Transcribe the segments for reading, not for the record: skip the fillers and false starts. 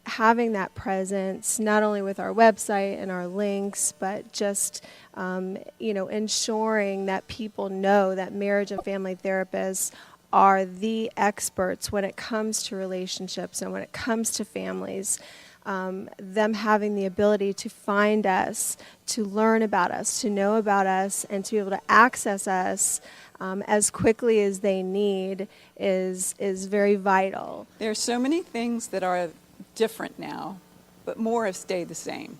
having that presence not only with our website and our links, but just ensuring that people know that marriage and family therapists are the experts when it comes to relationships and when it comes to families. Them having the ability to find us, to learn about us, to know about us, and to be able to access us as quickly as they need is very vital. There are so many things that are different now, but more have stayed the same.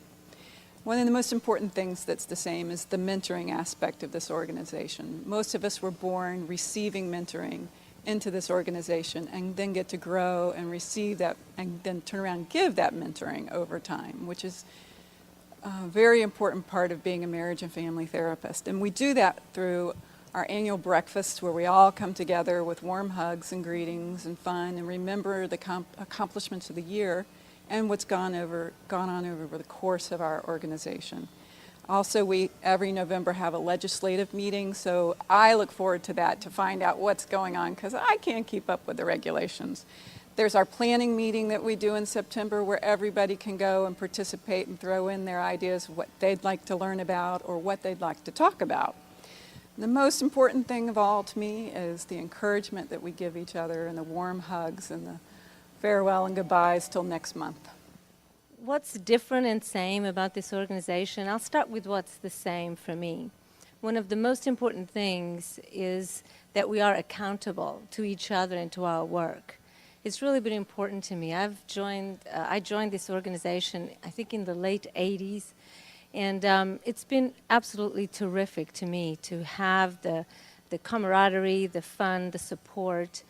One of the most important things that's the same is the mentoring aspect of this organization. Most of us were born receiving mentoring into this organization and then get to grow and receive that and then turn around and give that mentoring over time, which is a very important part of being a marriage and family therapist. And we do that through our annual breakfast where we all come together with warm hugs and greetings and fun and remember the accomplishments of the year and what's gone on over the course of our organization. Also, we every November have a legislative meeting, so I look forward to that to find out what's going on because I can't keep up with the regulations. There's our planning meeting that we do in September where everybody can go and participate and throw in their ideas of what they'd like to learn about or what they'd like to talk about. The most important thing of all to me is the encouragement that we give each other and the warm hugs and the farewell and goodbyes till next month. What's different and same about this organization? I'll start with what's the same for me. One of the most important things is that we are accountable to each other and to our work. It's really been important to me. I joined this organization, I think, in the late 80s, and it's been absolutely terrific to me to have the camaraderie, the fun, the support.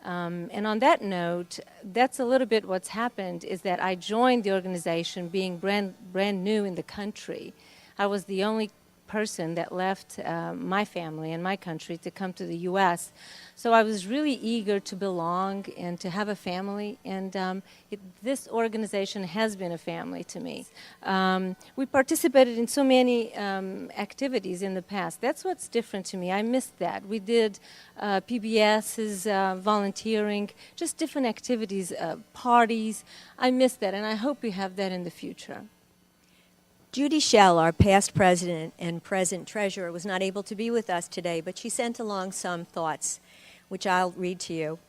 And on that note, that's a little bit what's happened is that I joined the organization being brand new in the country. I was the only person that left my family and my country to come to the U.S. So I was really eager to belong and to have a family, and this organization has been a family to me. We participated in so many activities in the past. That's what's different to me. I missed that. We did PBS's, volunteering, just different activities, parties. I missed that, and I hope we have that in the future. Judy Schell, our past president and present treasurer, was not able to be with us today, but she sent along some thoughts, which I'll read to you.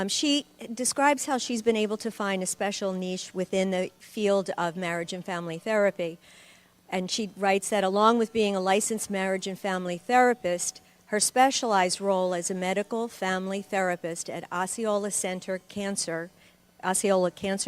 She describes how she's been able to find a special niche within the field of marriage and family therapy. And she writes that along with being a licensed marriage and family therapist, her specialized role as a medical family therapist at Osceola Cancer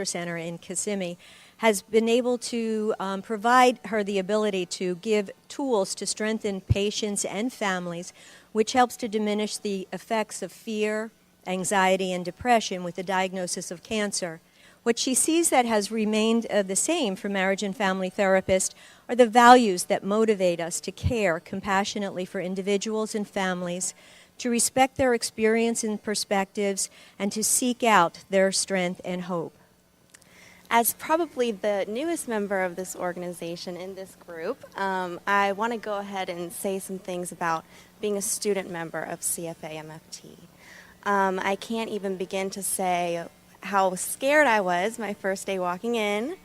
Center in Kissimmee has been able to provide her the ability to give tools to strengthen patients and families, which helps to diminish the effects of fear, anxiety, and depression with the diagnosis of cancer. What she sees that has remained the same for marriage and family therapists are the values that motivate us to care compassionately for individuals and families, to respect their experience and perspectives, and to seek out their strength and hope. As probably the newest member of this organization in this group, I want to go ahead and say some things about being a student member of CFAMFT. I can't even begin to say how scared I was my first day walking in,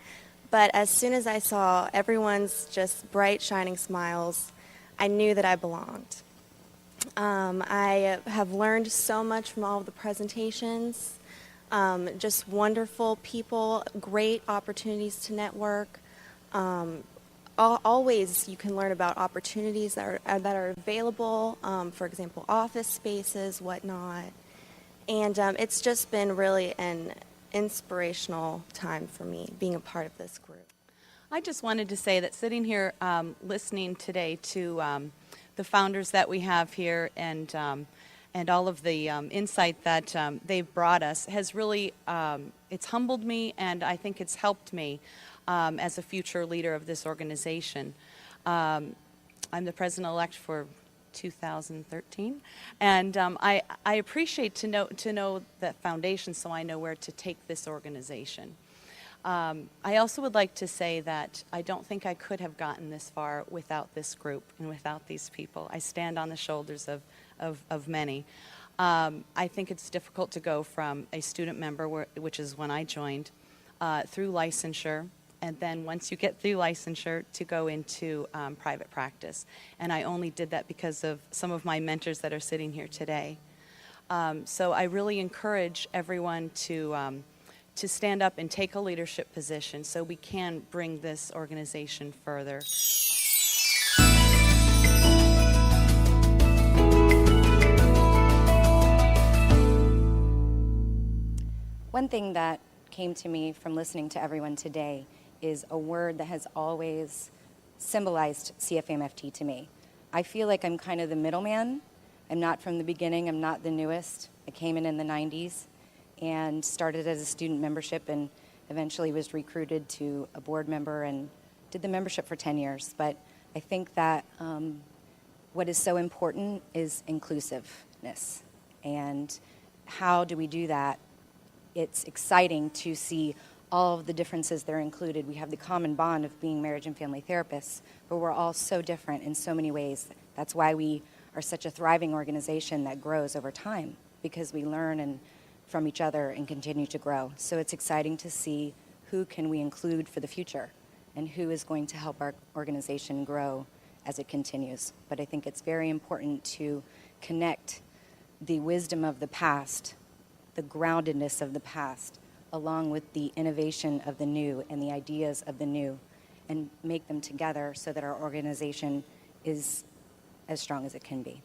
but as soon as I saw everyone's just bright, shining smiles, I knew that I belonged. I have learned so much from all of the presentations. Just wonderful people, great opportunities to network. Always you can learn about opportunities that are available, for example, office spaces, whatnot. And it's just been really an inspirational time for me being a part of this group. I just wanted to say that sitting here listening today to the founders that we have here and all of the insight that they've brought us has really, it's humbled me, and I think it's helped me as a future leader of this organization. I'm the president-elect for 2013, and I appreciate to know the foundation so I know where to take this organization. I also would like to say that I don't think I could have gotten this far without this group and without these people. I stand on the shoulders of many. I think it's difficult to go from a student member, which is when I joined, through licensure, and then once you get through licensure, to go into private practice. And I only did that because of some of my mentors that are sitting here today. So I really encourage everyone to stand up and take a leadership position so we can bring this organization further. One thing that came to me from listening to everyone today is a word that has always symbolized CFAMFT to me. I feel like I'm kind of the middleman. I'm not from the beginning, I'm not the newest. I came in the 90s and started as a student membership and eventually was recruited to a board member and did the membership for 10 years. But I think that what is so important is inclusiveness. And how do we do that? It's exciting to see all of the differences that are included. We have the common bond of being marriage and family therapists, but we're all so different in so many ways. That's why we are such a thriving organization that grows over time, because we learn from each other and continue to grow. So it's exciting to see who can we include for the future and who is going to help our organization grow as it continues. But I think it's very important to connect the wisdom of the past, the groundedness of the past, along with the innovation of the new and the ideas of the new, and make them together so that our organization is as strong as it can be.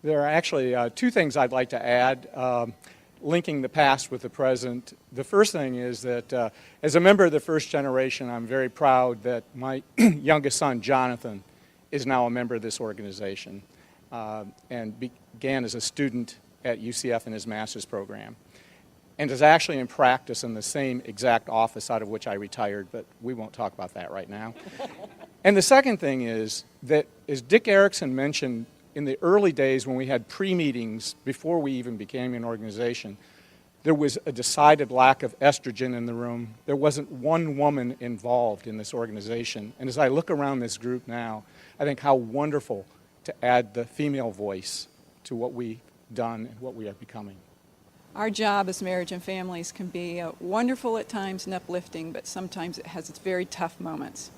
There are actually two things I'd like to add, linking the past with the present. The first thing is that as a member of the first generation, I'm very proud that my youngest son, Jonathan, is now a member of this organization and began as a student at UCF in his master's program, and is actually in practice in the same exact office out of which I retired, but we won't talk about that right now. And the second thing is that, as Dick Erickson mentioned, in the early days when we had pre-meetings, before we even became an organization, there was a decided lack of estrogen in the room. There wasn't one woman involved in this organization. And as I look around this group now, I think how wonderful to add the female voice to what we've done and what we are becoming. Our job as marriage and families can be wonderful at times and uplifting, but sometimes it has its very tough moments.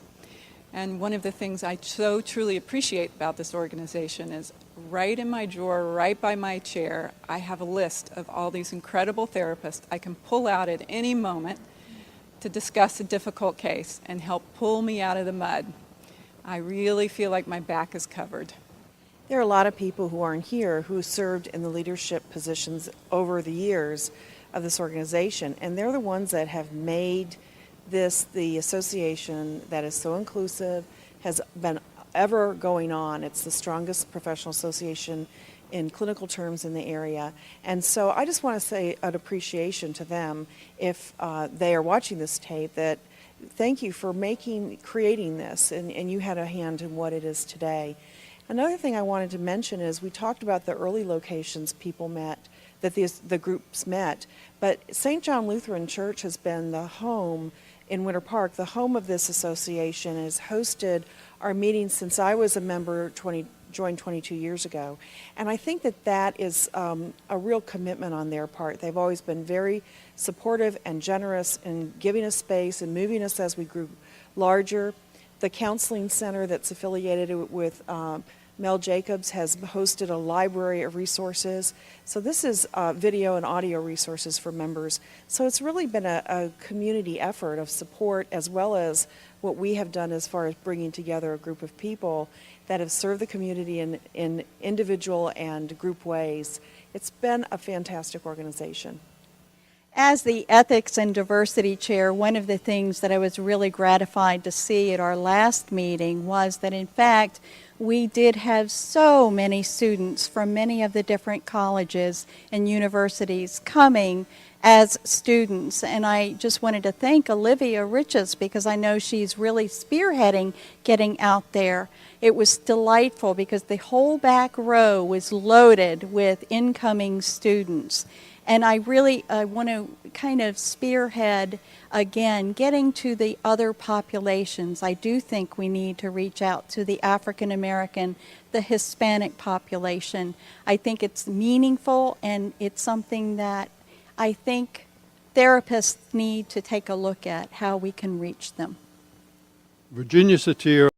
And one of the things I so truly appreciate about this organization is right in my drawer, right by my chair, I have a list of all these incredible therapists I can pull out at any moment to discuss a difficult case and help pull me out of the mud. I really feel like my back is covered. There are a lot of people who aren't here who served in the leadership positions over the years of this organization, and they're the ones that have made this the association that is so inclusive, has been ever going on. It's the strongest professional association in clinical terms in the area. And so I just want to say an appreciation to them, if they are watching this tape, that thank you for creating this, and you had a hand in what it is today. Another thing I wanted to mention is we talked about the early locations people met, that the groups met, but St. John Lutheran Church has been the home in Winter Park, the home of this association, has hosted our meetings since I was a member, joined 22 years ago. And I think that is a real commitment on their part. They've always been very supportive and generous in giving us space and moving us as we grew larger. The counseling center that's affiliated with Mel Jacobs has hosted a library of resources. So this is video and audio resources for members. So it's really been a community effort of support, as well as what we have done as far as bringing together a group of people that have served the community in individual and group ways. It's been a fantastic organization. As the Ethics and Diversity Chair, one of the things that I was really gratified to see at our last meeting was that, in fact, we did have so many students from many of the different colleges and universities coming as students. And I just wanted to thank Olivia Riches, because I know she's really spearheading getting out there. It was delightful because the whole back row was loaded with incoming students. And I want to kind of spearhead, again, getting to the other populations. I do think we need to reach out to the African American, the Hispanic population. I think it's meaningful, and it's something that I think therapists need to take a look at how we can reach them. Virginia Satir,